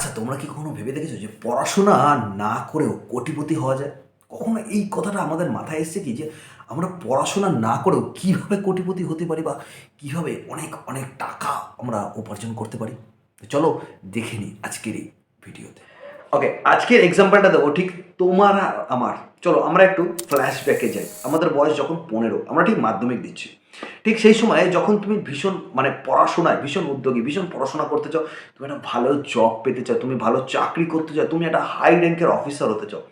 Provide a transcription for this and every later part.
আচ্ছা, তোমরা কি কখনো ভেবে দেখেছো যে পড়াশোনা না করেও কোটিপতি হওয়া যায়? কখনো এই কথাটা আমাদের মাথায় এসছে কি যে আমরা পড়াশোনা না করেও কীভাবে কোটিপতি হতে পারি বা কীভাবে অনেক অনেক টাকা আমরা উপার্জন করতে পারি? তো চলো দেখে নিই আজকের এই ভিডিওতে। ওকে, আজকের এক্সাম্পলটা দেবো ঠিক তোমার আর আমার। চলো আমরা একটু ফ্ল্যাশব্যাকে যাই। আমাদের বয়স যখন 15, আমরা ঠিক মাধ্যমিক দিচ্ছি। ঠিক সেই সময়ে যখন তুমি ভীষণ পড়াশোনায় ভীষণ উদ্যোগী, ভীষণ পড়াশোনা করতে চাও, তুমি একটা ভালো জব পেতে চাও, তুমি ভালো চাকরি করতে চাও, তুমি একটা হাই র্যাঙ্কের অফিসার হতে চাও।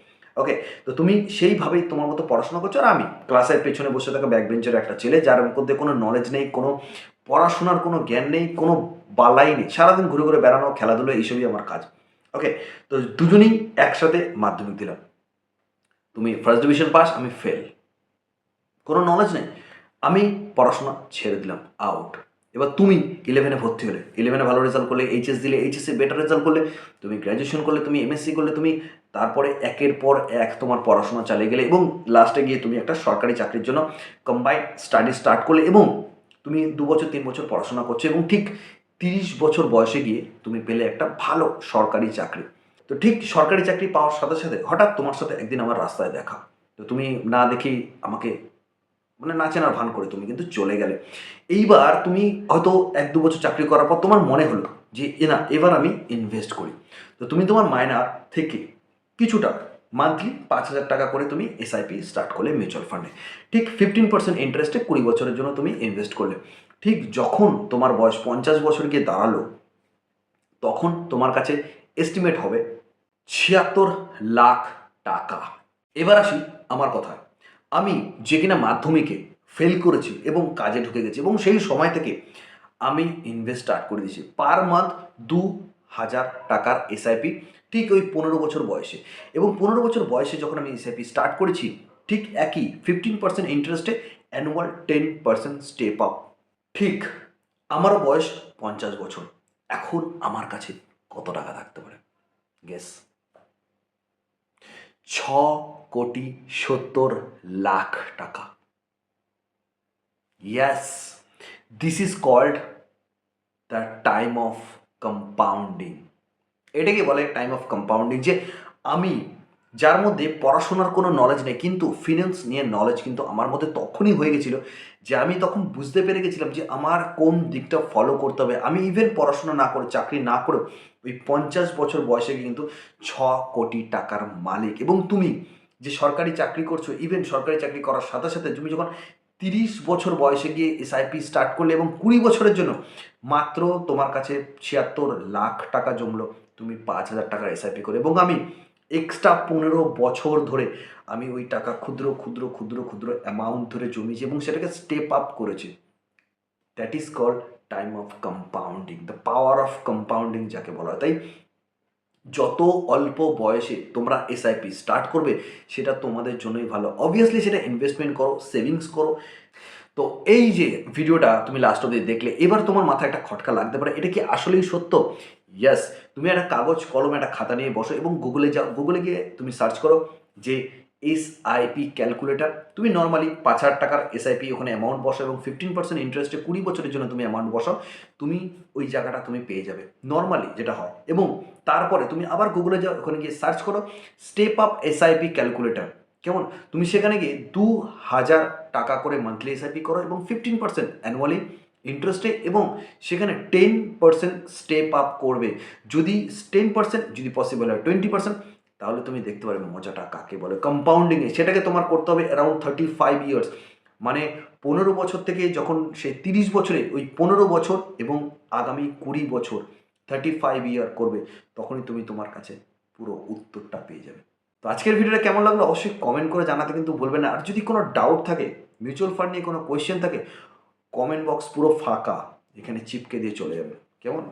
ওকে, তো তুমি সেইভাবেই তোমার মতো পড়াশোনা করছো। আর আমি ক্লাসের পেছনে বসে থাকা ব্যাক বেঞ্চের একটা ছেলে, যার মধ্যে কোনো নলেজ নেই, কোনো পড়াশোনার কোনো জ্ঞান নেই, কোনো বালাই নেই। সারাদিন ঘুরে ঘুরে বেড়ানো, খেলাধুলো, এইসবই আমার কাজ। ওকে, তো দুজনেই একসাথে মাধ্যমিক দিলাম। তুমি ফার্স্ট ডিভিশন পাস, আমি ফেল, কোনো নলেজ নেই। আমি পড়াশোনা ছেড়ে দিলাম, আউট। এবার তুমি 11-এ ভর্তি হলে, 11-এ ভালো রেজাল্ট করলে, এইচএস দিলে, এইচএসে বেটার রেজাল্ট করলে, তুমি গ্র্যাজুয়েশন করলে, তুমি এমএসসি করলে, তুমি তারপরে একের পর এক তোমার পড়াশোনা চালিয়ে গেলে এবং লাস্টে গিয়ে তুমি একটা সরকারি চাকরির জন্য কম্বাইন্ড স্টাডি স্টার্ট করলে এবং তুমি 2 বছর 3 বছর পড়াশোনা করছো এবং ঠিক 30 বছর বয়সে গিয়ে তুমি পেলে একটা ভালো সরকারি চাকরি। তো ঠিক সরকারি চাকরি পাওয়ার সাথে সাথে হঠাৎ তোমার সাথে একদিন আমার রাস্তায় দেখা। তো তুমি না দেখেই আমাকে না চেনার ভান করে তুমি কিন্তু চলে গেলে। এইবার তুমি হয়তো 1-2 বছর চাকরি করার পর তোমার মনে হলো যে না, এবার আমি ইনভেস্ট করি। তো তুমি তোমার মাইনার থেকে কিছুটা মান্থলি 5,000 টাকা করে তুমি এসআইপি স্টার্ট করলে মিউচুয়াল ফান্ডে। ঠিক 15% ইন্টারেস্টে 20 বছরের জন্য তুমি ইনভেস্ট করলে। ঠিক যখন তোমার বয়স 50 বছর গিয়ে দাঁড়ালো, তখন তোমার কাছে এস্টিমেট হবে 76 লাখ টাকা। এবার আসি আমার কথায়। আমি যে কিনা মাধ্যমিকে ফেল করেছি এবং কাজে ঢুকে গেছি এবং সেই সময় থেকে আমি ইনভেস্ট স্টার্ট করে দিয়েছি পার মান্থ 2,000 টাকার এসআইপি, ঠিক ওই 15 বছর বয়সে। এবং 15 বছর বয়সে যখন আমি এসআইপি স্টার্ট করেছি, ঠিক একই 15% ইন্টারেস্টে অ্যানুয়াল 10% স্টেপ আপ। ঠিক আমার বয়স 50 বছর। এখন আমার কাছে কত টাকা থাকতে পারে? গেস। 6,70,00,000 টাকা। Yes, this is called the time of compounding. এটাকে বলে টাইম অফ কম্পাউন্ডিং। যে আমি, যার মধ্যে পড়াশোনার কোনো নলেজ নেই কিন্তু ফিন্যান্স নিয়ে নলেজ কিন্তু আমার মধ্যে তখনই হয়ে গেছিল যে আমি তখন বুঝতে পেরে গেছিলাম যে আমার কোন দিকটা ফলো করতে হবে। আমি ইভেন পড়াশোনা না করে, চাকরি না করেও ওই 50 বছর বয়সে কিন্তু 6 কোটি টাকার মালিক। এবং তুমি যে সরকারি চাকরি করছো, ইভেন সরকারি চাকরি করার সাথে সাথে তুমি যখন 30 বছর বয়সে গিয়ে এসআইপি স্টার্ট করলে এবং 20 বছরের জন্য মাত্র তোমার কাছে 76 লাখ টাকা জমলো, তুমি 5,000 টাকার এসআইপি করে। এবং আমি এক্সট্রা 15 বছর ধরে আমি ওই টাকা ক্ষুদ্র ক্ষুদ্র ক্ষুদ্র ক্ষুদ্র অ্যামাউন্ট ধরে জমিয়েছি এবং সেটাকে স্টেপ আপ করেছি। That is called time of compounding, the power of compounding যাকে বলা হয়। তাই যত অল্প বয়সে তোমরা এসআইপি স্টার্ট করবে সেটা তোমাদের জন্যই ভালো। অবভিয়াসলি সেটা ইনভেস্টমেন্ট করো, সেভিংস করো। তো এই যে ভিডিওটা তুমি লাস্ট অবধি দেখলে, এবার তোমার মাথায় একটা খটকা লাগতে পারে, এটা কি আসলেই সত্য? ইয়েস, তুমি একটা কাগজ কলম একটা খাতা নিয়ে বসো এবং গুগলে যাও। গুগলে গিয়ে তুমি সার্চ করো যে এসআইপি ক্যালকুলেটার। তুমি নর্মালি 5,000 টাকার এসআইপি ওখানে অ্যামাউন্ট বসো এবং 15% ইন্টারেস্টে 20 বছরের জন্য তুমি অ্যামাউন্ট বসাও, তুমি ওই জায়গাটা তুমি পেয়ে যাবে নর্মালি যেটা হয়। এবং তারপরে তুমি আবার গুগলে যাও, ওখানে গিয়ে সার্চ করো স্টেপ আপ এসআইপি ক্যালকুলেটার। কেমন? তুমি সেখানে গিয়ে 2,000 টাকা করে মান্থলি এসআইপি করো এবং 15% অ্যানুয়ালি ইন্টারেস্টে, এবং সেখানে 10% স্টেপ আপ করবে। যদি 10%, যদি পসিবল হয় 20%, তাহলে তুমি দেখতে পারবে মজাটা কাকে বলে কম্পাউন্ডিংয়ে। সেটাকে তোমার করতে হবে অ্যারাউন্ড 35 ইয়ার্স, মানে 15 বছর থেকে যখন সে 30 বছরে ওই 15 বছর এবং আগামী 20 বছর 35 ইয়ার করবে, তখনই তুমি তোমার কাছে পুরো উত্তরটা পেয়ে যাবে। তো আজকের ভিডিওটা কেমন লাগলো অবশ্যই কমেন্ট করে জানাতে কিন্তু ভুলবেন না। আর যদি কোনো ডাউট থাকে, মিউচুয়াল ফান্ড নিয়ে কোনো কোয়েশ্চেন থাকে, কমেন্ট বক্স পুরো ফাঁকা, এখানে চিপকে দিয়ে চলে যাবে। কেমন?